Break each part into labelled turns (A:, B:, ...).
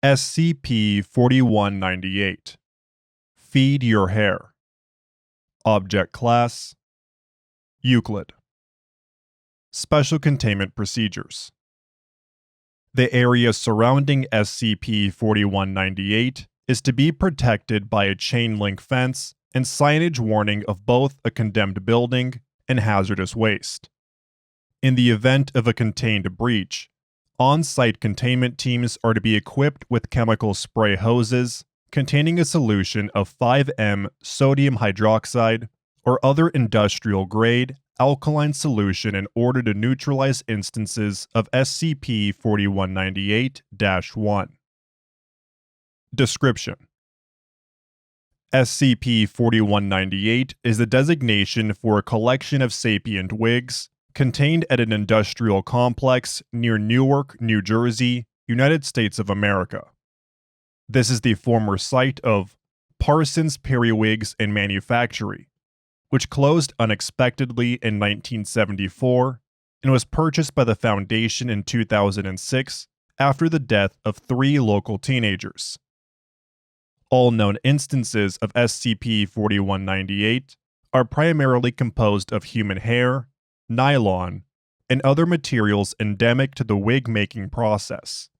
A: SCP-4198. Feed your hair. Object Class Euclid. Special Containment Procedures. The area surrounding SCP-4198 is to be protected by a chain-link fence and signage warning of both a condemned building and hazardous waste. In the event of a contained breach, on-site containment teams are to be equipped with chemical spray hoses containing a solution of 5-M sodium hydroxide or other industrial-grade alkaline solution in order to neutralize instances of SCP-4198-1. Description: SCP-4198 is a designation for a collection of sapient wigs contained at an industrial complex near Newark, New Jersey, United States of America. This is the former site of Parsons Periwigs and Manufactory, which closed unexpectedly in 1974 and was purchased by the Foundation in 2006 after the death of 3 local teenagers. All known instances of SCP-4198 are primarily composed of human hair, nylon, and other materials endemic to the wig-making process.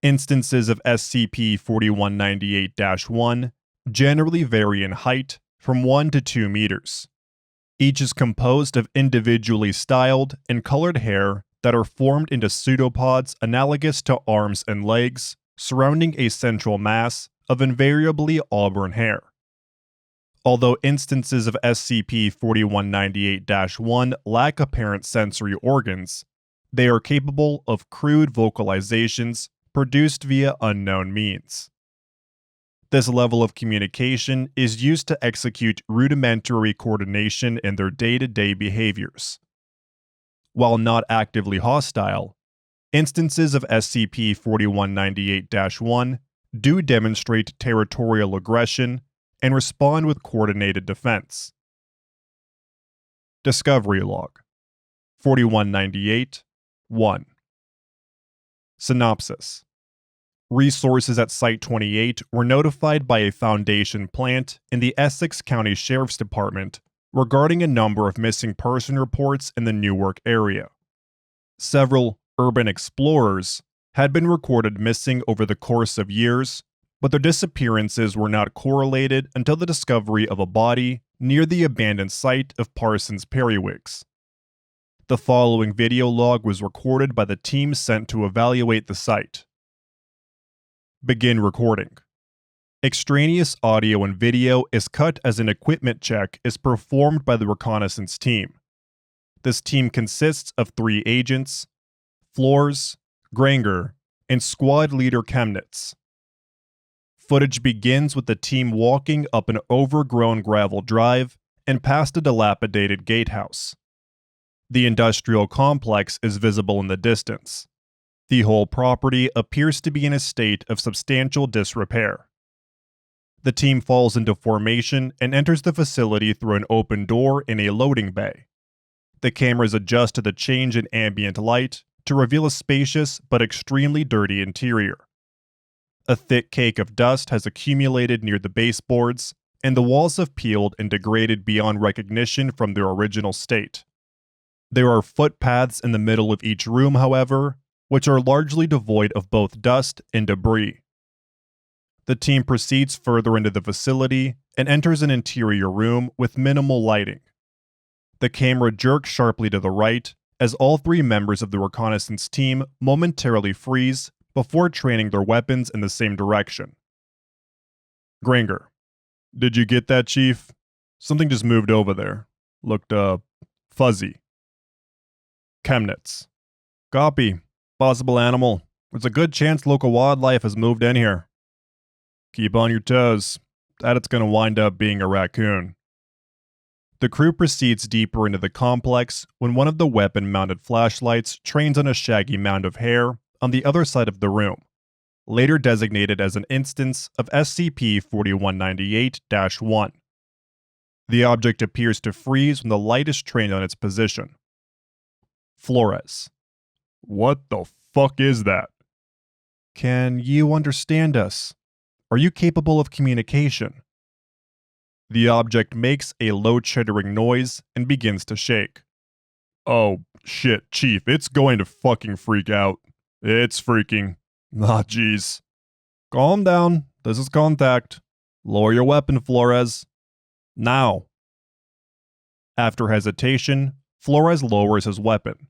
A: Instances of SCP-4198-1 generally vary in height from 1 to 2 meters. Each is composed of individually styled and colored hair that are formed into pseudopods analogous to arms and legs, surrounding a central mass of invariably auburn hair. Although instances of SCP-4198-1 lack apparent sensory organs, they are capable of crude vocalizations produced via unknown means. This level of communication is used to execute rudimentary coordination in their day-to-day behaviors. While not actively hostile, instances of SCP-4198-1 do demonstrate territorial aggression and respond with coordinated defense. Discovery Log 4198-1. Synopsis: Resources at Site-28 were notified by a Foundation plant in the Essex County Sheriff's Department regarding a number of missing person reports in the Newark area. Several urban explorers had been recorded missing over the course of years, but their disappearances were not correlated until the discovery of a body near the abandoned site of Parsons Periwigs. The following video log was recorded by the team sent to evaluate the site. Begin recording. Extraneous audio and video is cut as an equipment check is performed by the reconnaissance team. This team consists of 3 agents: Floors, Granger, and squad leader Chemnitz. Footage begins with the team walking up an overgrown gravel drive and past a dilapidated gatehouse. The industrial complex is visible in the distance. The whole property appears to be in a state of substantial disrepair. The team falls into formation and enters the facility through an open door in a loading bay. The cameras adjust to the change in ambient light to reveal a spacious but extremely dirty interior. A thick cake of dust has accumulated near the baseboards, and the walls have peeled and degraded beyond recognition from their original state. There are footpaths in the middle of each room, however, which are largely devoid of both dust and debris. The team proceeds further into the facility and enters an interior room with minimal lighting. The camera jerks sharply to the right as all 3 members of the reconnaissance team momentarily freeze before training their weapons in the same direction. Granger: Did you get that, Chief? Something just moved over there. Looked, fuzzy. Chemnitz: Copy. Possible animal. There's a good chance local wildlife has moved in here. Keep on your toes. That it's gonna wind up being a raccoon. The crew proceeds deeper into the complex when one of the weapon-mounted flashlights trains on a shaggy mound of hair on the other side of the room, later designated as an instance of SCP-4198-1. The object appears to freeze when the light is trained on its position. Flores: What the fuck is that? Can you understand us? Are you capable of communication? The object makes a low chittering noise and begins to shake. Oh, shit, Chief, it's going to fucking freak out. It's freaking. Ah, jeez. Calm down. This is contact. Lower your weapon, Flores. Now. After hesitation, Flores lowers his weapon.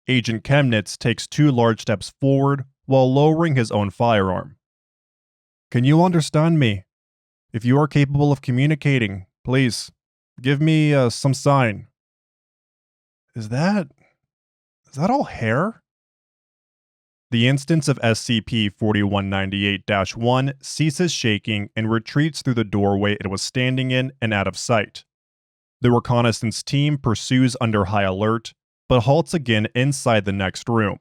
A: Agent Chemnitz takes 2 large steps forward while lowering his own firearm. Can you understand me? If you are capable of communicating, please, give me some sign. Is that all hair? The instance of SCP-4198-1 ceases shaking and retreats through the doorway it was standing in and out of sight. The reconnaissance team pursues under high alert, but halts again inside the next room.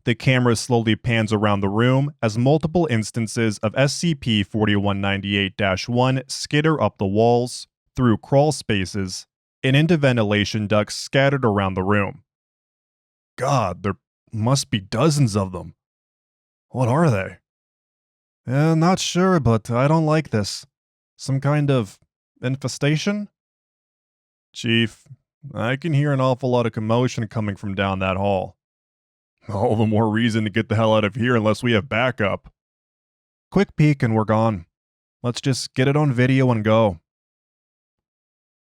A: The camera slowly pans around the room as multiple instances of SCP-4198-1 skitter up the walls, through crawl spaces, and into ventilation ducts scattered around the room. God, there must be dozens of them. What are they? Not sure, but I don't like this. Some kind of infestation? Chief, I can hear an awful lot of commotion coming from down that hall. All the more reason to get the hell out of here unless we have backup. Quick peek and we're gone. Let's just get it on video and go.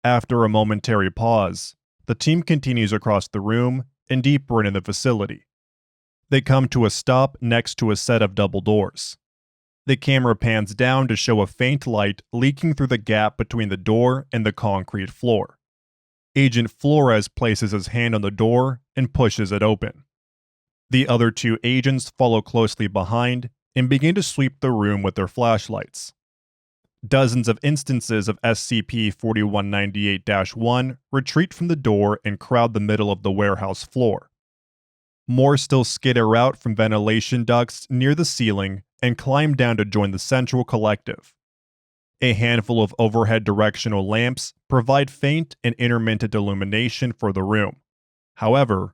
A: After a momentary pause, the team continues across the room and deeper into the facility. They come to a stop next to a set of double doors. The camera pans down to show a faint light leaking through the gap between the door and the concrete floor. Agent Flores places his hand on the door and pushes it open. The other 2 agents follow closely behind and begin to sweep the room with their flashlights. Dozens of instances of SCP-4198-1 retreat from the door and crowd the middle of the warehouse floor. More still skitter out from ventilation ducts near the ceiling and climb down to join the central collective. A handful of overhead directional lamps provide faint and intermittent illumination for the room. However,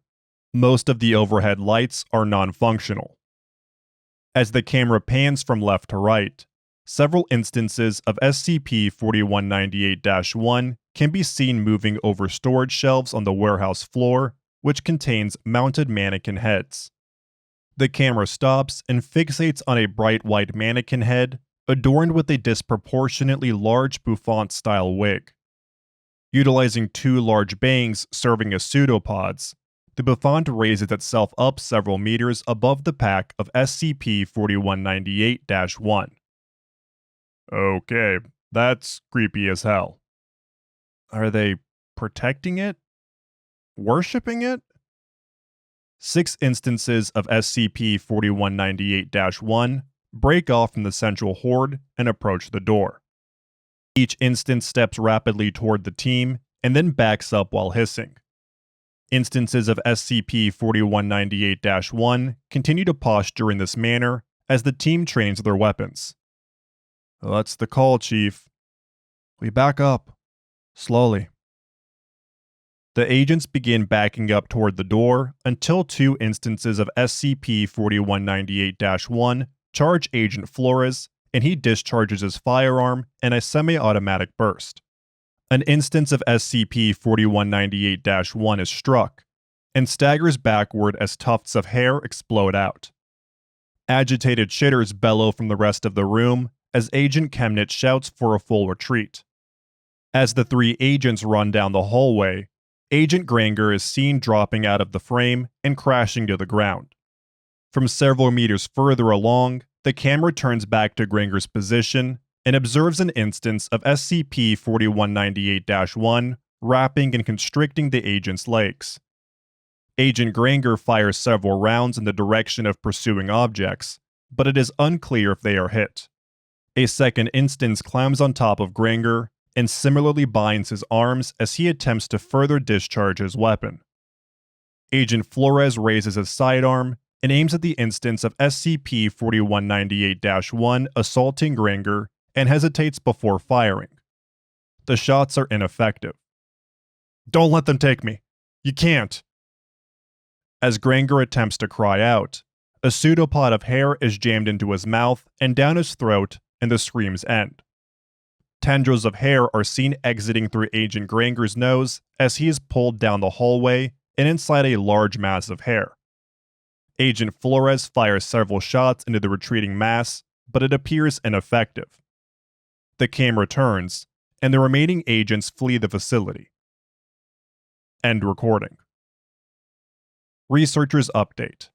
A: most of the overhead lights are non-functional. As the camera pans from left to right, several instances of SCP-4198-1 can be seen moving over storage shelves on the warehouse floor, which contains mounted mannequin heads. The camera stops and fixates on a bright white mannequin head adorned with a disproportionately large bouffant-style wig. Utilizing 2 large bangs serving as pseudopods, the bouffant raises itself up several meters above the pack of SCP-4198-1. Okay, that's creepy as hell. Are they protecting it? Worshipping it? 6 instances of SCP-4198-1 break off from the central horde and approach the door. Each instance steps rapidly toward the team and then backs up while hissing. Instances of SCP-4198-1 continue to posture in this manner as the team trains their weapons. That's the call, Chief. We back up. Slowly. The agents begin backing up toward the door until 2 instances of SCP-4198-1 charge Agent Flores, and he discharges his firearm in a semi-automatic burst. An instance of SCP-4198-1 is struck, and staggers backward as tufts of hair explode out. Agitated chitters bellow from the rest of the room as Agent Chemnitz shouts for a full retreat. As the 3 agents run down the hallway, Agent Granger is seen dropping out of the frame and crashing to the ground. From several meters further along, the camera turns back to Granger's position and observes an instance of SCP-4198-1 wrapping and constricting the agent's legs. Agent Granger fires several rounds in the direction of pursuing objects, but it is unclear if they are hit. A second instance climbs on top of Granger and similarly binds his arms as he attempts to further discharge his weapon. Agent Flores raises his sidearm and aims at the instance of SCP-4198-1 assaulting Granger and hesitates before firing. The shots are ineffective. Don't let them take me. You can't. As Granger attempts to cry out, A pseudopod of hair is jammed into his mouth and down his throat, and the screams end. Tendrils of hair are seen exiting through Agent Granger's nose as he is pulled down the hallway and inside a large mass of hair. Agent Flores fires several shots into the retreating mass, but it appears ineffective. The camera turns, and the remaining agents flee the facility. End recording. Researchers update.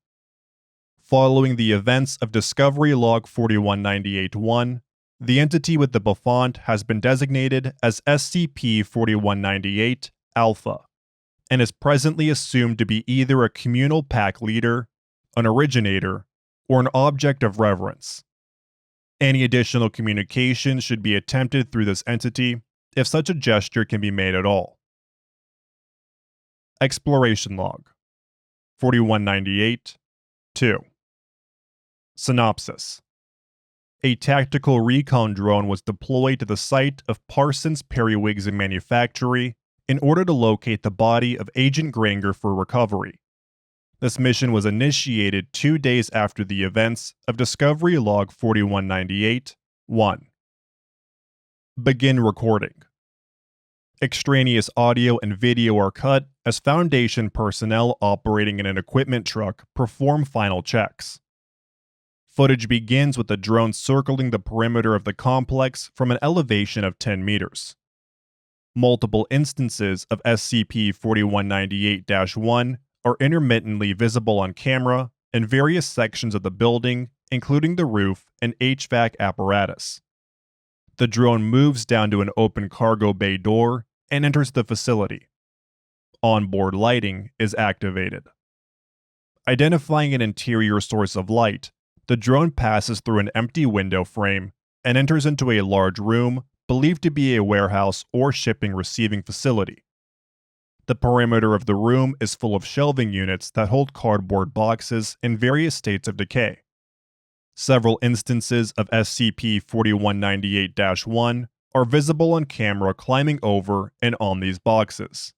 A: Following the events of Discovery Log 4198-1, the entity with the bouffant has been designated as SCP-4198 Alpha, and is presently assumed to be either a communal pack leader, an originator, or an object of reverence. Any additional communication should be attempted through this entity if such a gesture can be made at all. Exploration Log 4198-2. Synopsis. A tactical recon drone was deployed to the site of Parsons Periwigs and Manufactory in order to locate the body of Agent Granger for recovery. This mission was initiated 2 days after the events of Discovery Log 4198-1. Begin recording. Extraneous audio and video are cut as Foundation personnel operating in an equipment truck perform final checks. Footage begins with the drone circling the perimeter of the complex from an elevation of 10 meters. Multiple instances of SCP-4198-1 are intermittently visible on camera in various sections of the building, including the roof and HVAC apparatus. The drone moves down to an open cargo bay door and enters the facility. Onboard lighting is activated. Identifying an interior source of light, the drone passes through an empty window frame and enters into a large room believed to be a warehouse or shipping receiving facility. The perimeter of the room is full of shelving units that hold cardboard boxes in various states of decay. Several instances of SCP-4198-1 are visible on camera climbing over and on these boxes.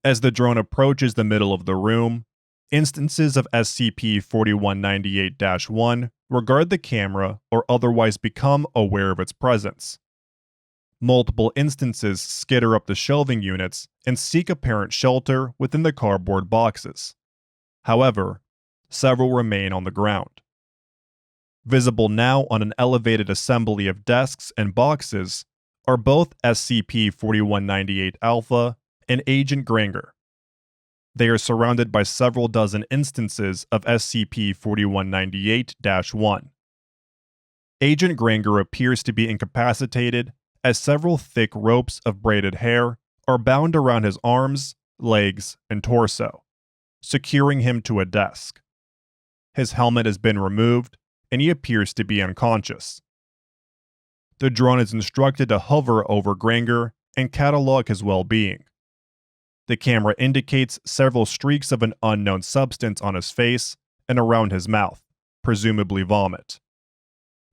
A: As the drone approaches the middle of the room, instances of SCP-4198-1 regard the camera or otherwise become aware of its presence. Multiple instances skitter up the shelving units and seek apparent shelter within the cardboard boxes. However, several remain on the ground. Visible now on an elevated assembly of desks and boxes are both SCP-4198 Alpha and Agent Granger. They are surrounded by several dozen instances of SCP-4198-1. Agent Granger appears to be incapacitated as several thick ropes of braided hair are bound around his arms, legs, and torso, securing him to a desk. His helmet has been removed, and he appears to be unconscious. The drone is instructed to hover over Granger and catalog his well-being. The camera indicates several streaks of an unknown substance on his face and around his mouth, presumably vomit.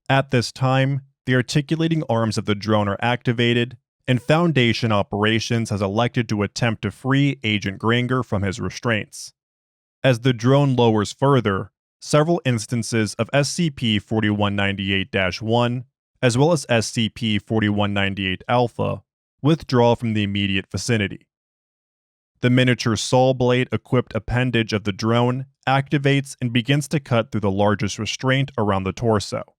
A: At this time, the articulating arms of the drone are activated, and Foundation Operations has elected to attempt to free Agent Granger from his restraints. As the drone lowers further, several instances of SCP-4198-1, as well as SCP-4198 Alpha, withdraw from the immediate vicinity. The miniature saw blade equipped appendage of the drone activates and begins to cut through the largest restraint around the torso.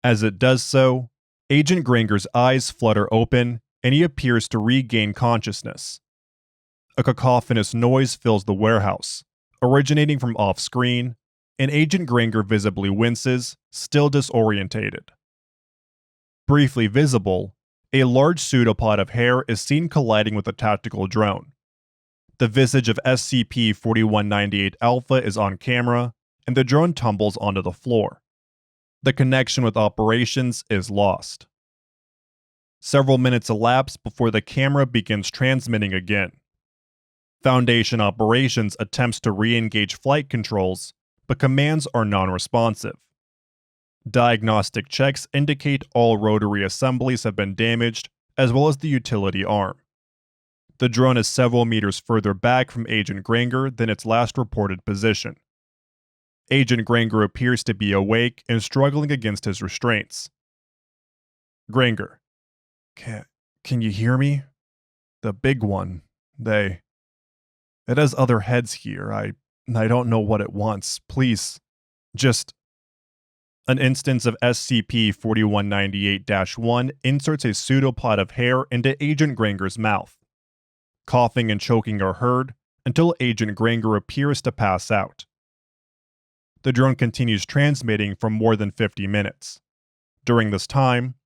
A: As it does so, Agent Granger's eyes flutter open and he appears to regain consciousness. A cacophonous noise fills the warehouse, originating from off-screen, and Agent Granger visibly winces, still disorientated. Briefly visible, a large pseudopod of hair is seen colliding with a tactical drone. The visage of SCP-4198 Alpha is on camera, and the drone tumbles onto the floor. The connection with operations is lost. Several minutes elapse before the camera begins transmitting again. Foundation Operations attempts to re-engage flight controls, but commands are non-responsive. Diagnostic checks indicate all rotary assemblies have been damaged, as well as the utility arm. The drone is several meters further back from Agent Granger than its last reported position. Agent Granger appears to be awake and struggling against his restraints. Granger. Can you hear me? The big one. It has other heads here. I don't know what it wants. Please, just. An instance of SCP-4198-1 inserts a pseudopod of hair into Agent Granger's mouth. Coughing and choking are heard until Agent Granger appears to pass out. The drone continues transmitting for more than 50 minutes. During this time,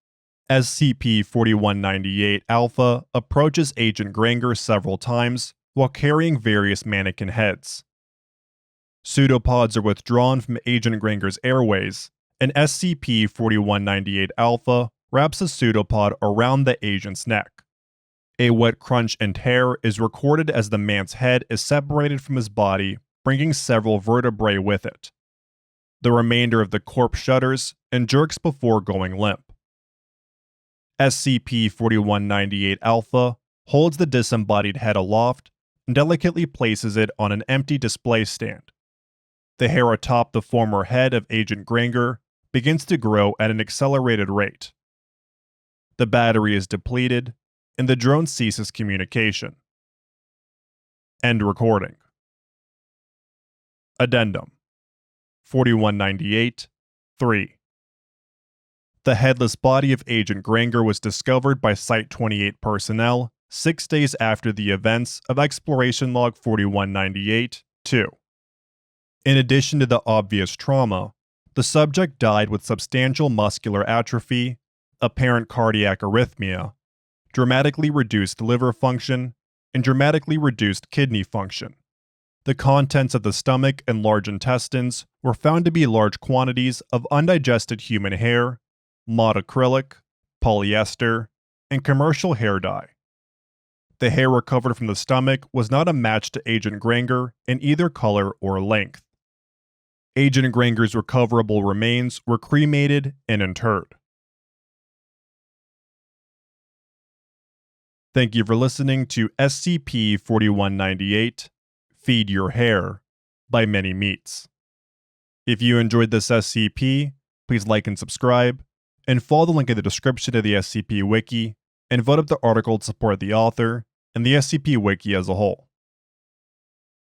A: SCP-4198-Alpha approaches Agent Granger several times while carrying various mannequin heads. Pseudopods are withdrawn from Agent Granger's airways, and SCP-4198-Alpha wraps a pseudopod around the agent's neck. A wet crunch and tear is recorded as the man's head is separated from his body, bringing several vertebrae with it. The remainder of the corpse shudders and jerks before going limp. SCP-4198-Alpha holds the disembodied head aloft and delicately places it on an empty display stand. The hair atop the former head of Agent Granger begins to grow at an accelerated rate. The battery is depleted, and the drone ceases communication. End recording. Addendum 4198-3. The headless body of Agent Granger was discovered by Site-28 personnel 6 days after the events of Exploration Log 4198-2. In addition to the obvious trauma, the subject died with substantial muscular atrophy, apparent cardiac arrhythmia, dramatically reduced liver function, and dramatically reduced kidney function. The contents of the stomach and large intestines were found to be large quantities of undigested human hair, mod acrylic, polyester, and commercial hair dye. The hair recovered from the stomach was not a match to Agent Granger in either color or length. Agent Granger's recoverable remains were cremated and interred. Thank you for listening to SCP-4198, Feed Your Hair, by Many Meats. If you enjoyed this SCP, please like and subscribe, and follow the link in the description of the SCP Wiki, and vote up the article to support the author and the SCP Wiki as a whole.